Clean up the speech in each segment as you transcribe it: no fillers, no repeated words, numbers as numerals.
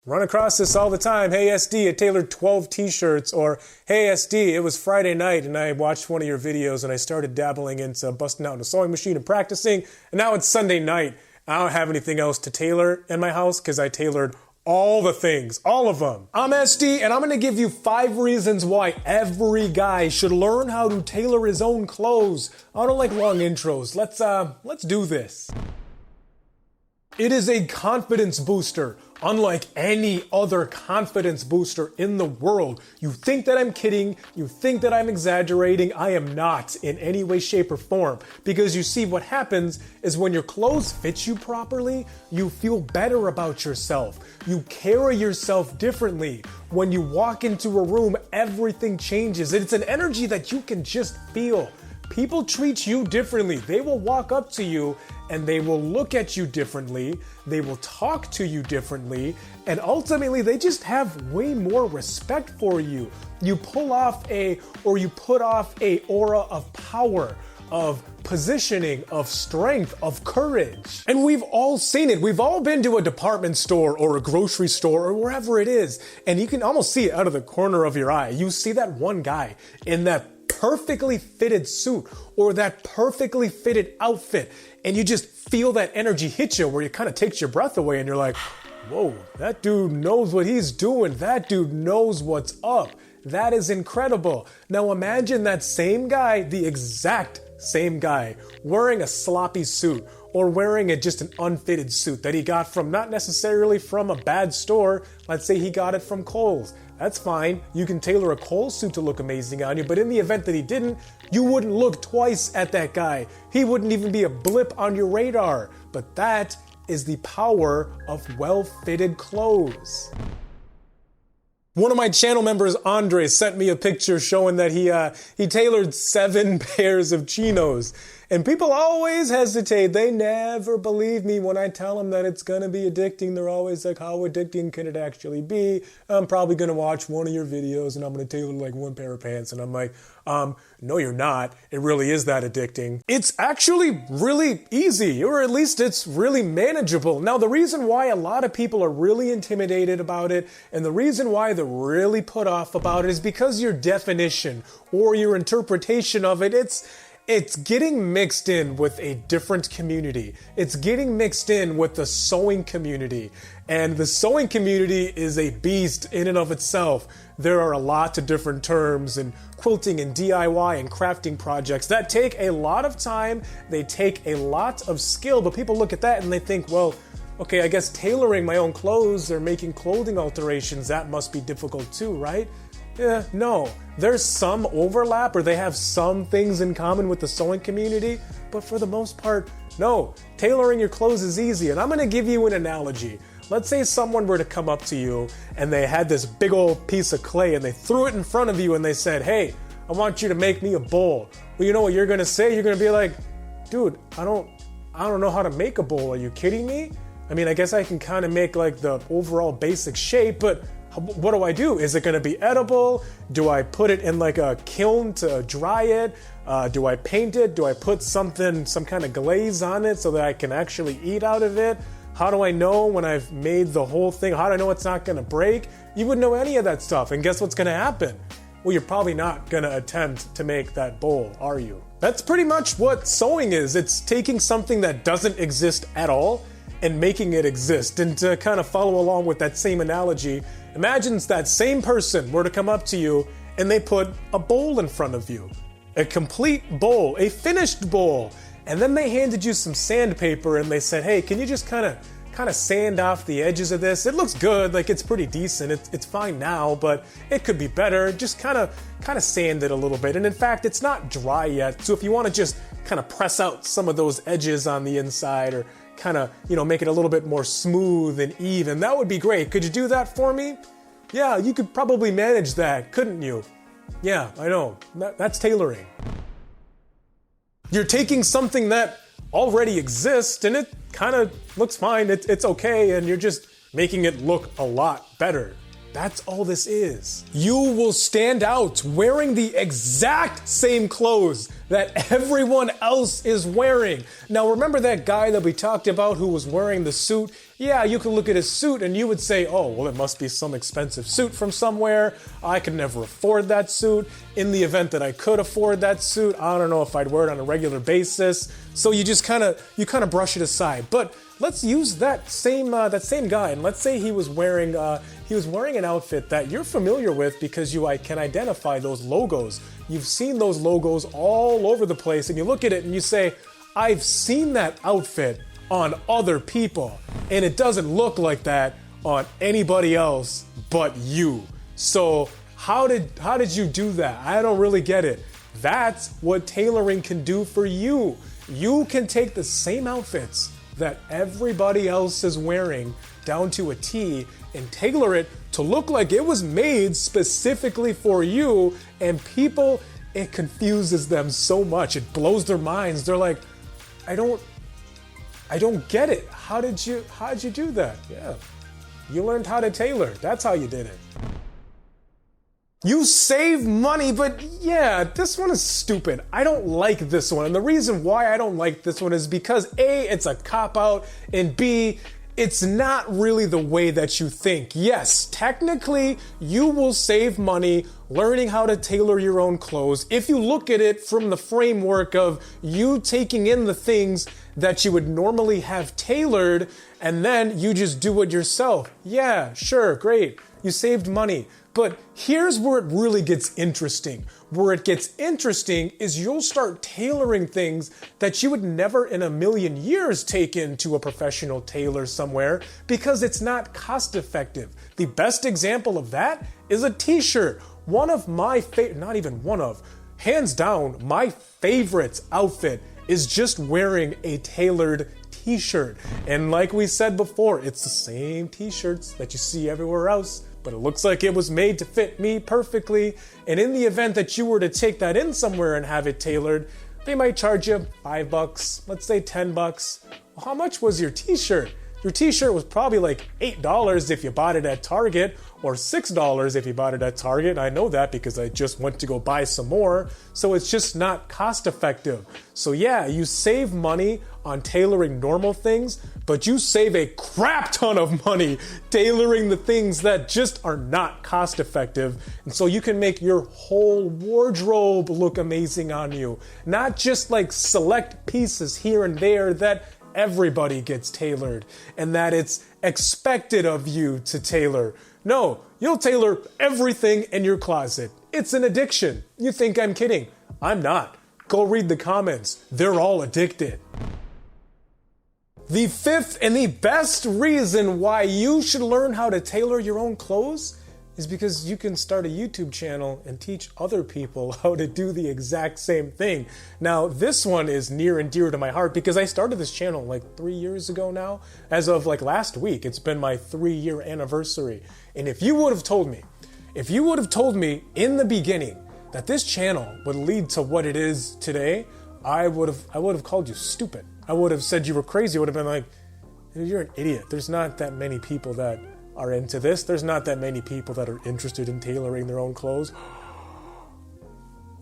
Run across this all the time. Hey SD, I tailored 12 t-shirts. Or, hey SD, it was Friday night and I watched one of your videos and I started dabbling into busting out in a sewing machine and practicing. And now it's Sunday night. I don't have anything else to tailor in my house because I tailored all the things, all of them. I'm SD and I'm gonna give you 5 reasons why every guy should learn how to tailor his own clothes. I don't like long intros. Let's do this. It is a confidence booster, unlike any other confidence booster in the world. You think that I'm kidding, you think that I'm exaggerating. I am not in any way, shape, or form. Because you see, what happens is when your clothes fit you properly, you feel better about yourself. You carry yourself differently. When you walk into a room, everything changes. It's an energy that you can just feel. People treat you differently. They will walk up to you and they will look at you differently. They will talk to you differently. And ultimately, they just have way more respect for you. You put off a aura of power, of positioning, of strength, of courage. And we've all seen it. We've all been to a department store or a grocery store or wherever it is. And you can almost see it out of the corner of your eye. You see that one guy in that perfectly fitted suit or that perfectly fitted outfit, and you just feel that energy hit you where it kind of takes your breath away and you're like, whoa, that dude knows what he's doing. That dude knows what's up. That is incredible. Now imagine that same guy, the exact same guy, wearing a sloppy suit or wearing just an unfitted suit that he got from not necessarily from a bad store. Let's say he got it from Kohl's. That's fine. You can tailor a Kohl's suit to look amazing on you, but in the event that he didn't, you wouldn't look twice at that guy. He wouldn't even be a blip on your radar. But that is the power of well-fitted clothes. One of my channel members, Andre, sent me a picture showing that he tailored 7 pairs of chinos. And people always hesitate. They never believe me when I tell them that it's going to be addicting. They're always like, how addicting can it actually be? I'm probably going to watch one of your videos and I'm going to tailor like 1 pair of pants. And I'm like, no, you're not. It really is that addicting. It's actually really easy, or at least it's really manageable. Now, the reason why a lot of people are really intimidated about it and the reason why they're really put off about it is because your definition or your interpretation of it, it's getting mixed in with a different community. It's getting mixed in with the sewing community. And the sewing community is a beast in and of itself. There are a lot of different terms and quilting and DIY and crafting projects that take a lot of time. They take a lot of skill, but people look at that and they think, well, okay, I guess tailoring my own clothes or making clothing alterations, that must be difficult too, right? Yeah, no. There's some overlap or they have some things in common with the sewing community, but for the most part, no. Tailoring your clothes is easy, and I'm gonna give you an analogy. Let's say someone were to come up to you and they had this big old piece of clay and they threw it in front of you and they said, hey, I want you to make me a bowl. Well, you know what you're gonna say? You're gonna be like, dude, I don't know how to make a bowl. Are you kidding me? I mean, I guess I can kind of make like the overall basic shape, but what do I do? Is it going to be edible? Do I put it in like a kiln to dry it? Do I paint it? Do I put some kind of glaze on it so that I can actually eat out of it? How do I know when I've made the whole thing? How do I know it's not going to break? You wouldn't know any of that stuff. And guess what's going to happen? Well, you're probably not going to attempt to make that bowl, are you? That's pretty much what sewing is. It's taking something that doesn't exist at all and making it exist. And to kind of follow along with that same analogy, imagine that same person were to come up to you and they put a bowl in front of you. A complete bowl, a finished bowl. And then they handed you some sandpaper and they said, hey, can you just kind of sand off the edges of this? It looks good, like it's pretty decent. It's fine now, but it could be better. Just kind of sand it a little bit. And in fact, it's not dry yet. So if you want to just kind of press out some of those edges on the inside or kind of, make it a little bit more smooth and even, that would be great. Could you do that for me? Yeah, you could probably manage that, couldn't you? Yeah, I know. That's tailoring. You're taking something that already exists and it kind of looks fine, it's okay, and you're just making it look a lot better. That's all this is. You will stand out wearing the exact same clothes that everyone else is wearing. Now remember that guy that we talked about who was wearing the suit Yeah, you could look at his suit and you would say, oh, well, it must be some expensive suit from somewhere. I could never afford that suit. In the event that I could afford that suit, I don't know if I'd wear it on a regular basis. So you just kind of brush it aside. But let's use that same guy, and let's say he was wearing an outfit that you're familiar with because you can identify those logos. You've seen those logos all over the place, and you look at it and you say, I've seen that outfit on other people, and it doesn't look like that on anybody else but you. So how did you do that? I don't really get it. That's what tailoring can do for you. You can take the same outfits that everybody else is wearing down to a T and tailor it to look like it was made specifically for you, and people, it confuses them so much. It blows their minds. They're like, I don't get it. How did you do that? Yeah, you learned how to tailor. That's how you did it. You save money, but yeah, this one is stupid. I don't like this one. And the reason why I don't like this one is because A, it's a cop-out, and B, it's not really the way that you think. Yes, technically, you will save money learning how to tailor your own clothes if you look at it from the framework of you taking in the things that you would normally have tailored, and then you just do it yourself. Yeah, sure, great. You saved money. But here's where it really gets interesting. Where it gets interesting is you'll start tailoring things that you would never in a million years take into a professional tailor somewhere because it's not cost effective. The best example of that is a t-shirt. One of my hands down, my favorite outfit is just wearing a tailored t-shirt. And like we said before, it's the same t-shirts that you see everywhere else, but it looks like it was made to fit me perfectly. And in the event that you were to take that in somewhere and have it tailored, they might charge you $5, let's say $10. Well, how much was your t-shirt? Your t-shirt was probably like $8 if you bought it at Target, or $6 if you bought it at Target. I know that because I just went to go buy some more. So it's just not cost effective. So yeah, you save money on tailoring normal things, but you save a crap ton of money tailoring the things that just are not cost effective. And so you can make your whole wardrobe look amazing on you. Not just like select pieces here and there that everybody gets tailored and that it's expected of you to tailor. No, you'll tailor everything in your closet. It's an addiction. You think I'm kidding? I'm not. Go read the comments. They're all addicted. The fifth and the best reason why you should learn how to tailor your own clothes is because you can start a YouTube channel and teach other people how to do the exact same thing. Now, this one is near and dear to my heart because I started this channel like 3 years ago now. As of like last week, it's been my 3-year anniversary. And if you would have told me in the beginning that this channel would lead to what it is today, I would have called you stupid. I would have said you were crazy. I would have been like, you're an idiot. There's not that many people that are into this. There's not that many people that are interested in tailoring their own clothes.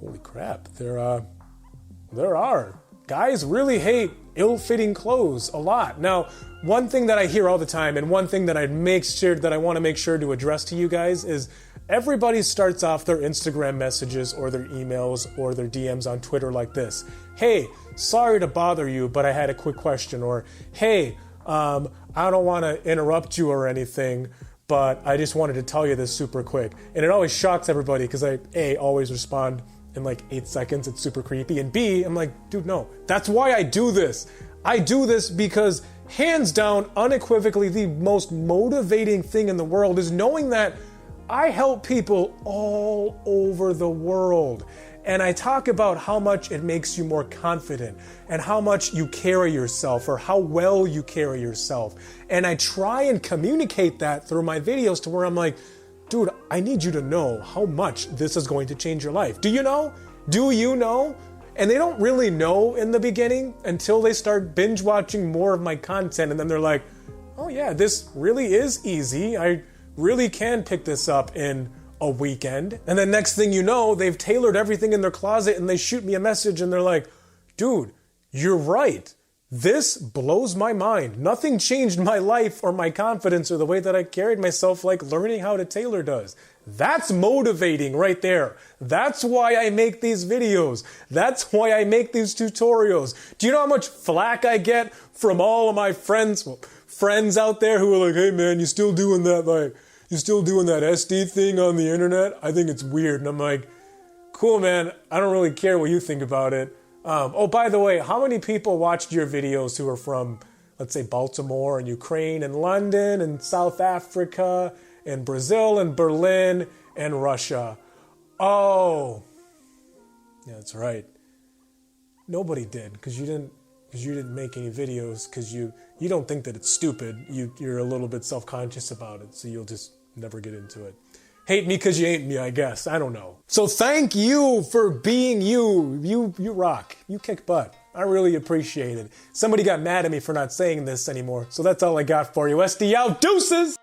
Holy crap, there are. Guys really hate ill-fitting clothes a lot. Now, one thing that I hear all the time, and one thing that I want to make sure to address to you guys is everybody starts off their Instagram messages or their emails or their DMs on Twitter like this. Hey, sorry to bother you, but I had a quick question. Or, hey, I don't want to interrupt you or anything, but I just wanted to tell you this super quick. And it always shocks everybody because I, A, always respond in like 8 seconds. It's super creepy. And B, I'm like, dude, no. That's why I do this. I do this because hands down, unequivocally, the most motivating thing in the world is knowing that I help people all over the world. And I talk about how much it makes you more confident and how much you carry yourself or how well you carry yourself. And I try and communicate that through my videos to where I'm like, dude, I need you to know how much this is going to change your life. Do you know? Do you know? And they don't really know in the beginning until they start binge watching more of my content. And then they're like, oh yeah, this really is easy. I really can pick this up in a weekend. And then next thing you know, they've tailored everything in their closet and they shoot me a message and they're like, dude, you're right. This blows my mind. Nothing changed my life or my confidence or the way that I carried myself like learning how to tailor does. That's motivating right there. That's why I make these videos. That's why I make these tutorials. Do you know how much flack I get from all of my friends out there who are like, hey man, you still doing that SD thing on the internet? I think it's weird. And I'm like, cool man, I don't really care what you think about it. Oh, by the way, how many people watched your videos who are from, let's say, Baltimore and Ukraine and London and South Africa and Brazil and Berlin and Russia? Oh, yeah, that's right. Nobody did, because you didn't make any videos, because you don't think that it's stupid. You're a little bit self-conscious about it, so you'll just never get into it. Hate me because you ain't me, I guess. I don't know. So thank you for being you. You rock. You kick butt. I really appreciate it. Somebody got mad at me for not saying this anymore, so that's all I got for you. SD out. Deuces!